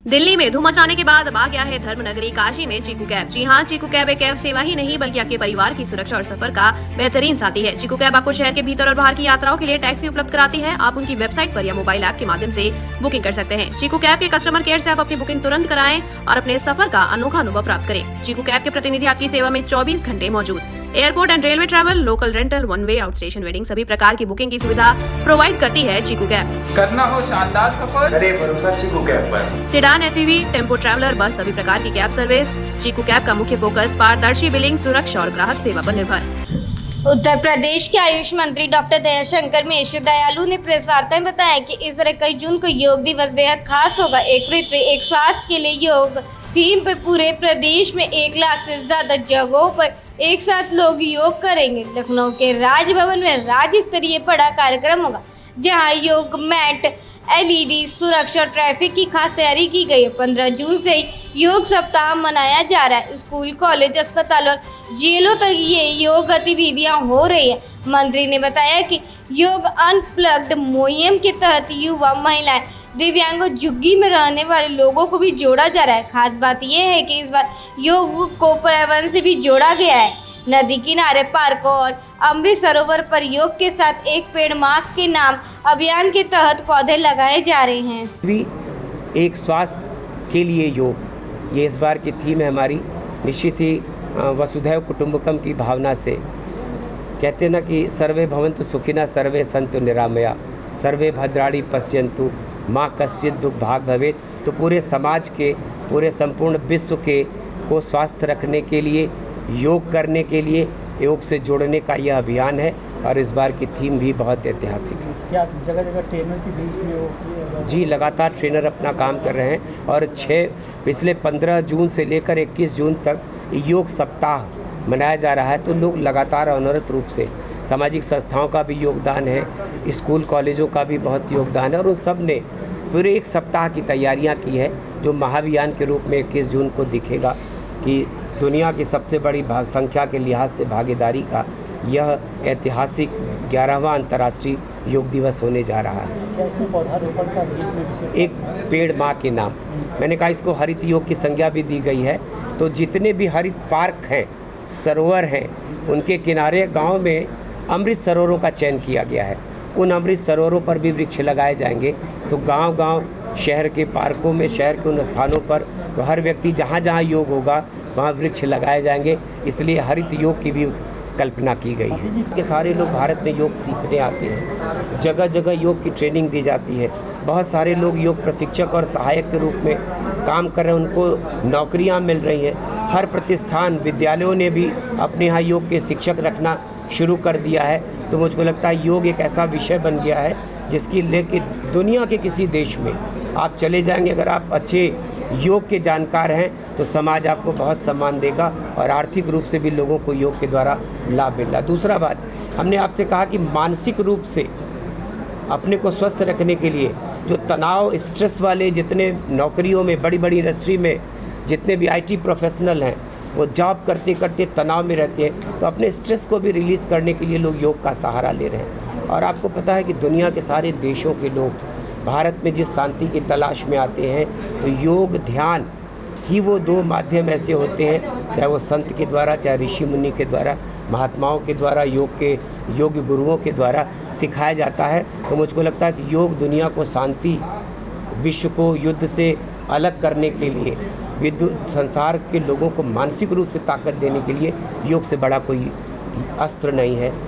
दिल्ली में धूम मचाने के बाद अब आ गया है धर्मनगरी काशी में चीकू कैब। जी हाँ, चीकू कैब एक कैब सेवा ही नहीं बल्कि आपके परिवार की सुरक्षा और सफर का बेहतरीन साथी है। चीकू कैब आपको शहर के भीतर और बाहर की यात्राओं के लिए टैक्सी उपलब्ध कराती है। आप उनकी वेबसाइट पर या मोबाइल ऐप के माध्यम से बुकिंग कर सकते हैं। चीकू कैब के कस्टमर केयर से आप अपनी बुकिंग तुरंत कराएं और अपने सफर का अनोखा अनुभव प्राप्त करें। चीकू कैब के प्रतिनिधि आपकी सेवा में 24 घंटे मौजूद। Airport and railway travel, local rental, one way, out station wedding, सभी प्रकार की बुकिंग की सुविधा प्रोवाइड करती है चीकू कैब। करना हो शानदार सफर, करे भरोसा चीकू कैब पर। सेडान, एसयूवी, टेम्पो ट्रैवलर, बस, सभी प्रकार की कैब सर्विस। चीकू कैब का मुख्य फोकस पारदर्शी बिलिंग, सुरक्षा और ग्राहक सेवा पर निर्भर। उत्तर प्रदेश के आयुष मंत्री डॉक्टर दयाशंकर मिश्र दयालु ने प्रेस वार्ता में बताया कि इस बार 21 जून को योग दिवस बेहद खास होगा। एक पृथ्वी एक स्वास्थ्य के लिए योग थीम पर पूरे प्रदेश में 1 लाख से ज्यादा जगहों पर एक साथ लोग योग करेंगे। लखनऊ के राजभवन में राज्य स्तरीय बड़ा कार्यक्रम होगा, जहां योग मैट, LED, सुरक्षा और ट्रैफिक की खास तैयारी की गई है। 15 जून से योग सप्ताह मनाया जा रहा है। स्कूल, कॉलेज, अस्पताल और जेलों तक ये योग गतिविधियां हो रही है। मंत्री ने बताया कि योग अनप्लग्ड मुहिम के तहत युवा, महिलाएं, दिव्यांगों, झुग्गी में रहने वाले लोगों को भी जोड़ा जा रहा है। खास बात यह है कि इस बार योग को पर्यावरण से भी जोड़ा गया है। नदी किनारे, पार्कों और अमृत सरोवर पर योग के साथ एक पेड़ माँ के नाम अभियान के तहत पौधे लगाए जा रहे हैं। भी एक स्वास्थ्य के लिए योग, ये इस बार की थीम है हमारी। निश्चित ही वसुधैव कुटुंबकम की भावना से कहते ना कि सर्वे भवन्तु सुखिनः, सर्वे सन्तु निरामया, सर्वे भद्राणि पश्यन्तु माँ कश्चित् दुख भाग भवेत्। तो पूरे समाज के, पूरे संपूर्ण विश्व के को स्वस्थ रखने के लिए, योग करने के लिए, योग से जोड़ने का यह अभियान है और इस बार की थीम भी बहुत ऐतिहासिक है। क्या जगह जगह ट्रेनर की बीच में हो? जी, लगातार ट्रेनर अपना काम कर रहे हैं और पिछले 15 जून से लेकर 21 जून तक योग सप्ताह मनाया जा रहा है। तो लोग लगातार अनवरत रूप से, सामाजिक संस्थाओं का भी योगदान है, स्कूल कॉलेजों का भी बहुत योगदान है और उन सब ने पूरे एक सप्ताह की तैयारियां की है, जो महाअभियान के रूप में 21 जून को दिखेगा कि दुनिया की सबसे बड़ी संख्या के लिहाज से भागीदारी का यह ऐतिहासिक 11वां अंतर्राष्ट्रीय योग दिवस होने जा रहा है। क्या इसमें पौधारोपण का बीच में विशेष एक पेड़ माँ के नाम, मैंने कहा इसको हरित योग की संज्ञा भी दी गई है। तो जितने भी हरित पार्क हैं, सरोवर हैं, उनके किनारे गांव में अमृत सरोवरों का चयन किया गया है। उन अमृत सरोवरों पर भी वृक्ष लगाए जाएंगे। तो गांव-गांव, शहर के पार्कों में, शहर के उन स्थानों पर तो हर व्यक्ति जहाँ जहाँ योग होगा वहाँ वृक्ष लगाए जाएंगे। इसलिए हरित योग की भी कल्पना की गई है कि सारे लोग भारत में योग सीखने आते हैं। जगह जगह योग की ट्रेनिंग दी जाती है। बहुत सारे लोग योग प्रशिक्षक और सहायक के रूप में काम कर रहे हैं, उनको नौकरियां मिल रही हैं। हर प्रतिष्ठान, विद्यालयों ने भी अपने यहाँ योग के शिक्षक रखना शुरू कर दिया है। तो मुझको लगता है योग एक ऐसा विषय बन गया है जिसकी लेके दुनिया के किसी देश में आप चले जाएंगे, अगर आप अच्छे योग के जानकार हैं तो समाज आपको बहुत सम्मान देगा और आर्थिक रूप से भी लोगों को योग के द्वारा लाभ मिल रहा है। दूसरा बात, हमने आपसे कहा कि मानसिक रूप से अपने को स्वस्थ रखने के लिए जो तनाव, स्ट्रेस वाले जितने नौकरियों में, बड़ी बड़ी इंडस्ट्री में जितने भी IT प्रोफेशनल हैं, वो जॉब करते करते तनाव में रहते हैं। तो अपने स्ट्रेस को भी रिलीज़ करने के लिए लोग योग का सहारा ले रहे हैं। और आपको पता है कि दुनिया के सारे देशों के लोग भारत में जिस शांति की तलाश में आते हैं, तो योग, ध्यान ही वो 2 माध्यम ऐसे होते हैं, चाहे वो संत के द्वारा, चाहे ऋषि मुनि के द्वारा, महात्माओं के द्वारा, योग गुरुओं के द्वारा सिखाया जाता है। तो मुझको लगता है कि योग दुनिया को शांति, विश्व को युद्ध से अलग करने के लिए, संसार के लोगों को मानसिक रूप से ताकत देने के लिए योग से बड़ा कोई अस्त्र नहीं है।